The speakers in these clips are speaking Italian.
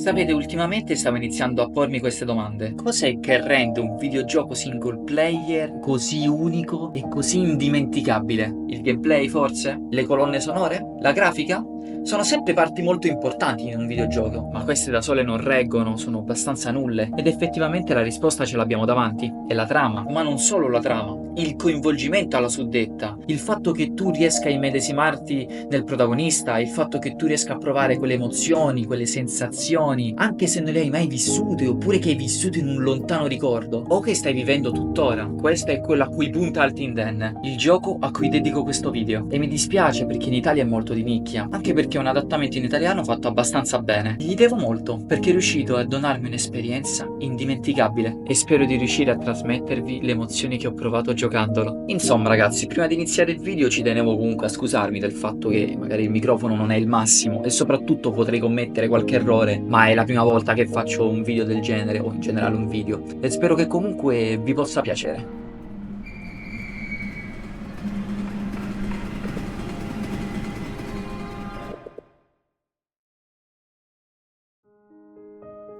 Sapete, ultimamente stavo iniziando a pormi queste domande. Cos'è che rende un videogioco single player così unico e così indimenticabile? Il gameplay, forse? Le colonne sonore? La grafica? Sono sempre parti molto importanti in un videogioco, ma queste da sole non reggono, sono abbastanza nulle. Ed effettivamente la risposta ce l'abbiamo davanti. È la trama. Ma non solo la trama. Il coinvolgimento alla suddetta. Il fatto che tu riesca a immedesimarti nel protagonista, il fatto che tu riesca a provare quelle emozioni, quelle sensazioni, anche se non le hai mai vissute, oppure che hai vissuto in un lontano ricordo, o che stai vivendo tuttora. Questo è quello a cui punta Altyn Den, il gioco a cui dedico questo video. E mi dispiace perché in Italia è molto di nicchia, anche perché è un adattamento in italiano fatto abbastanza bene. Gli devo molto, perché è riuscito a donarmi un'esperienza indimenticabile, e spero di riuscire a trasmettervi le emozioni che ho provato giocandolo. Insomma ragazzi, prima di iniziare il video ci tenevo comunque a scusarmi del fatto che magari il microfono non è il massimo e soprattutto potrei commettere qualche errore, ma è la prima volta che faccio un video del genere o in generale un video e spero che comunque vi possa piacere.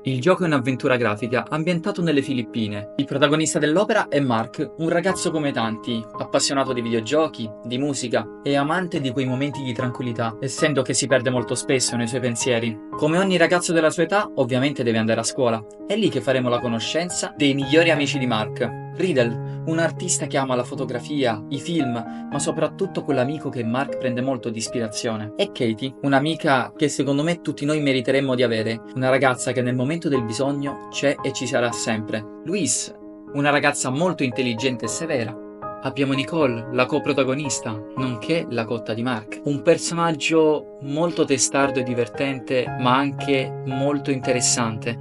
Il gioco è un'avventura grafica ambientato nelle Filippine. Il protagonista dell'opera è Mark, un ragazzo come tanti, appassionato di videogiochi, di musica e amante di quei momenti di tranquillità, essendo che si perde molto spesso nei suoi pensieri. Come ogni ragazzo della sua età, ovviamente deve andare a scuola. È lì che faremo la conoscenza dei migliori amici di Mark. Riddle, un artista che ama la fotografia, i film, ma soprattutto quell'amico che Mark prende molto di ispirazione. E Katie, un'amica che secondo me tutti noi meriteremmo di avere, una ragazza che nel momento del bisogno c'è e ci sarà sempre. Louise, una ragazza molto intelligente e severa. Abbiamo Nicole, la coprotagonista, nonché la cotta di Mark. Un personaggio molto testardo e divertente, ma anche molto interessante.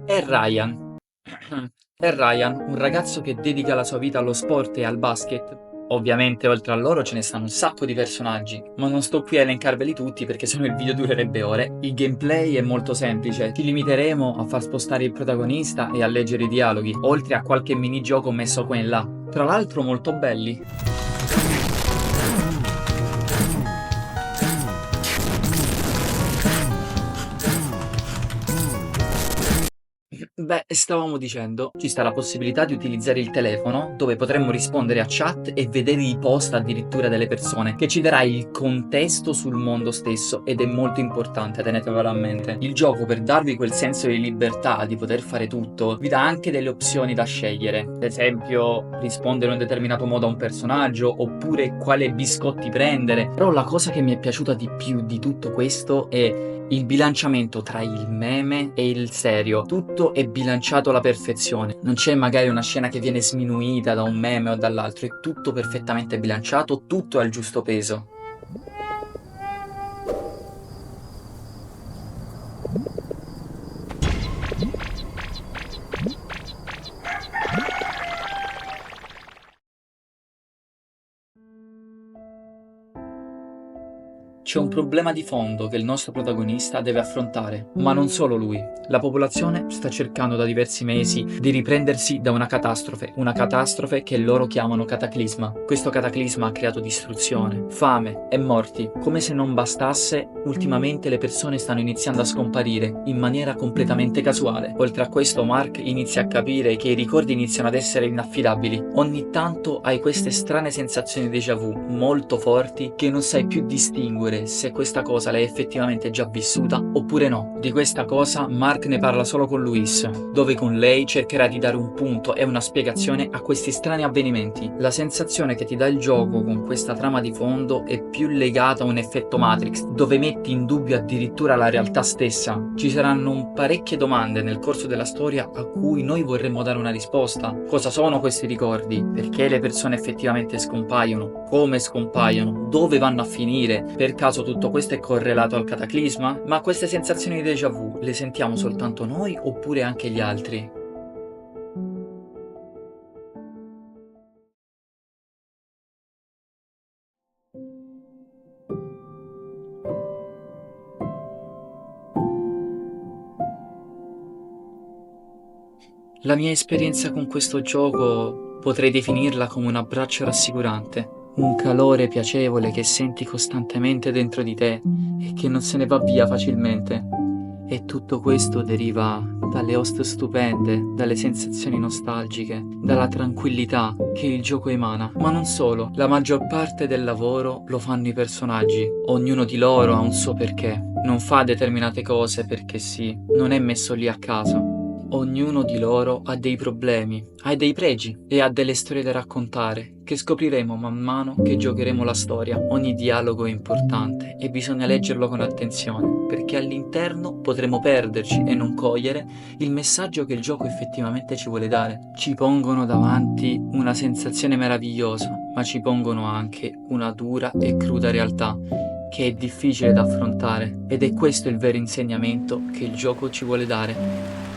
E Ryan. È Ryan, un ragazzo che dedica la sua vita allo sport e al basket. Ovviamente oltre a loro ce ne stanno un sacco di personaggi, ma non sto qui a elencarveli tutti perché sennò il video durerebbe ore. Il gameplay è molto semplice, ci limiteremo a far spostare il protagonista e a leggere i dialoghi, oltre a qualche minigioco messo qua e là, tra l'altro molto belli. Beh, stavamo dicendo, ci sta la possibilità di utilizzare il telefono, dove potremmo rispondere a chat e vedere i post addirittura delle persone, che ci darà il contesto sul mondo stesso ed è molto importante, tenetevelo a mente. Il gioco, per darvi quel senso di libertà, di poter fare tutto, vi dà anche delle opzioni da scegliere. Ad esempio, rispondere in un determinato modo a un personaggio, oppure quale biscotti prendere. Però la cosa che mi è piaciuta di più di tutto questo è il bilanciamento tra il meme e il serio. Tutto è bilanciato alla perfezione. Non c'è magari una scena che viene sminuita da un meme o dall'altro, è tutto perfettamente bilanciato, tutto al giusto peso. C'è un problema di fondo che il nostro protagonista deve affrontare, ma non solo lui. La popolazione sta cercando da diversi mesi di riprendersi da una catastrofe che loro chiamano cataclisma. Questo cataclisma ha creato distruzione, fame e morti. Come se non bastasse, ultimamente le persone stanno iniziando a scomparire in maniera completamente casuale. Oltre a questo, Mark inizia a capire che i ricordi iniziano ad essere inaffidabili. Ogni tanto hai queste strane sensazioni di déjà vu, molto forti, che non sai più distinguere se questa cosa l'hai effettivamente già vissuta oppure no. Di questa cosa Mark ne parla solo con Louise, dove con lei cercherà di dare un punto e una spiegazione a questi strani avvenimenti. La sensazione che ti dà il gioco con questa trama di fondo è più legata a un effetto Matrix, dove metti in dubbio addirittura la realtà stessa. Ci saranno parecchie domande nel corso della storia a cui noi vorremmo dare una risposta. Cosa sono questi ricordi? Perché le persone effettivamente scompaiono? Come scompaiono? Dove vanno a finire? Per caso tutto questo è correlato al cataclisma? Ma queste sensazioni di déjà vu le sentiamo soltanto noi oppure anche gli altri? La mia esperienza con questo gioco potrei definirla come un abbraccio rassicurante, un calore piacevole che senti costantemente dentro di te e che non se ne va via facilmente. E tutto questo deriva dalle host stupende, dalle sensazioni nostalgiche, dalla tranquillità che il gioco emana. Ma non solo, la maggior parte del lavoro lo fanno i personaggi. Ognuno di loro ha un suo perché. Non fa determinate cose perché sì, non è messo lì a caso. Ognuno di loro ha dei problemi, ha dei pregi e ha delle storie da raccontare che scopriremo man mano che giocheremo la storia. Ogni dialogo è importante e bisogna leggerlo con attenzione, perché all'interno potremo perderci e non cogliere il messaggio che il gioco effettivamente ci vuole dare. Ci pongono davanti una sensazione meravigliosa, ma ci pongono anche una dura e cruda realtà che è difficile da affrontare, ed è questo il vero insegnamento che il gioco ci vuole dare.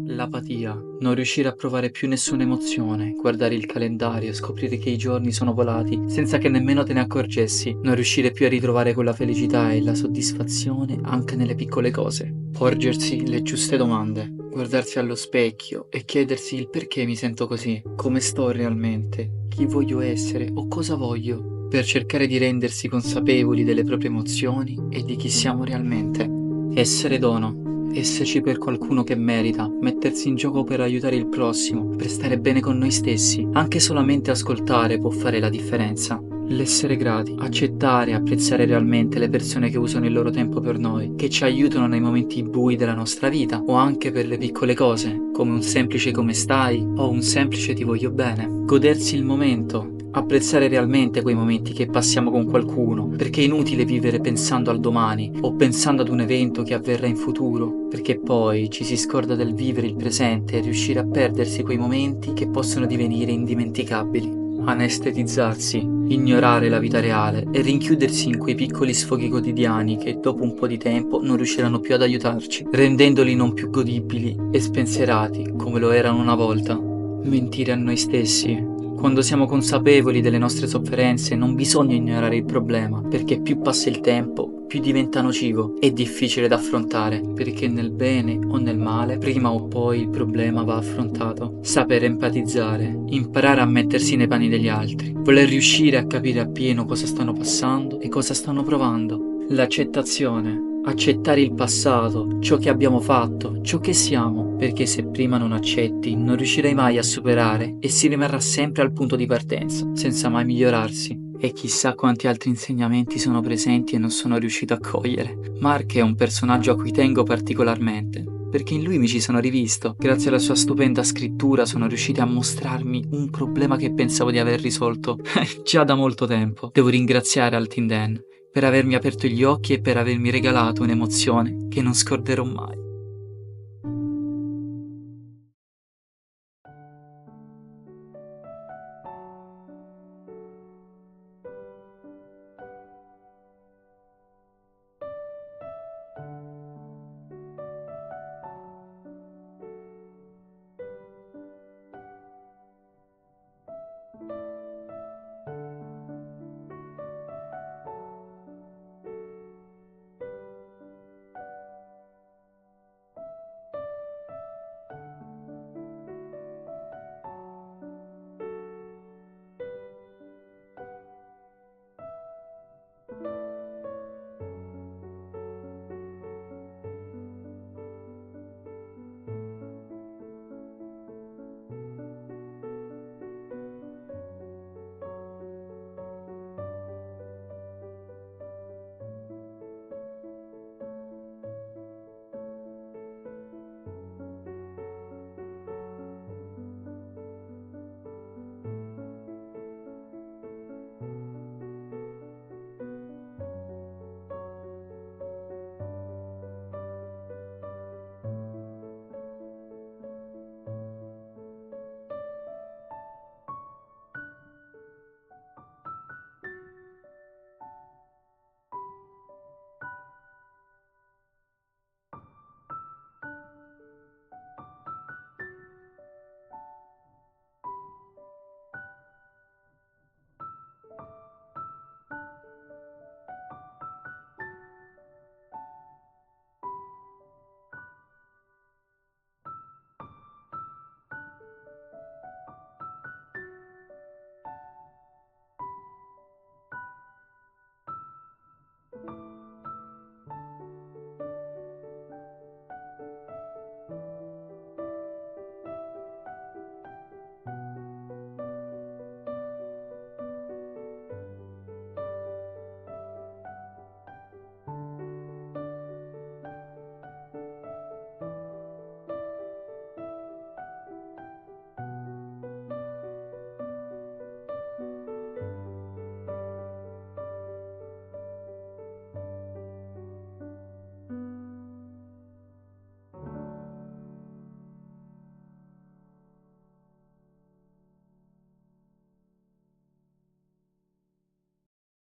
L'apatia, non riuscire a provare più nessuna emozione, guardare il calendario, scoprire che i giorni sono volati senza che nemmeno te ne accorgessi, non riuscire più a ritrovare quella felicità e la soddisfazione anche nelle piccole cose. Porgersi le giuste domande, guardarsi allo specchio e chiedersi il perché mi sento così, come sto realmente, chi voglio essere o cosa voglio, per cercare di rendersi consapevoli delle proprie emozioni e di chi siamo realmente. Essere dono. Esserci per qualcuno che merita, mettersi in gioco per aiutare il prossimo, per stare bene con noi stessi. Anche solamente ascoltare può fare la differenza. L'essere grati, accettare e apprezzare realmente le persone che usano il loro tempo per noi, che ci aiutano nei momenti bui della nostra vita o anche per le piccole cose, come un semplice come stai o un semplice ti voglio bene. Godersi il momento. Apprezzare realmente quei momenti che passiamo con qualcuno, perché è inutile vivere pensando al domani o pensando ad un evento che avverrà in futuro, perché poi ci si scorda del vivere il presente e riuscire a perdersi quei momenti che possono divenire indimenticabili. Anestetizzarsi, ignorare la vita reale e rinchiudersi in quei piccoli sfoghi quotidiani che dopo un po' di tempo non riusciranno più ad aiutarci, rendendoli non più godibili e spensierati come lo erano una volta. Mentire a noi stessi. Quando siamo consapevoli delle nostre sofferenze non bisogna ignorare il problema, perché più passa il tempo, più diventa nocivo e difficile da affrontare, perché nel bene o nel male, prima o poi il problema va affrontato. Sapere empatizzare, imparare a mettersi nei panni degli altri, voler riuscire a capire appieno cosa stanno passando e cosa stanno provando. L'accettazione. Accettare il passato, ciò che abbiamo fatto, ciò che siamo, perché se prima non accetti non riuscirai mai a superare e si rimarrà sempre al punto di partenza, senza mai migliorarsi. E chissà quanti altri insegnamenti sono presenti e non sono riuscito a cogliere. Mark è un personaggio a cui tengo particolarmente, perché in lui mi ci sono rivisto. Grazie alla sua stupenda scrittura sono riusciti a mostrarmi un problema che pensavo di aver risolto già da molto tempo. Devo ringraziare Altinden per avermi aperto gli occhi e per avermi regalato un'emozione che non scorderò mai.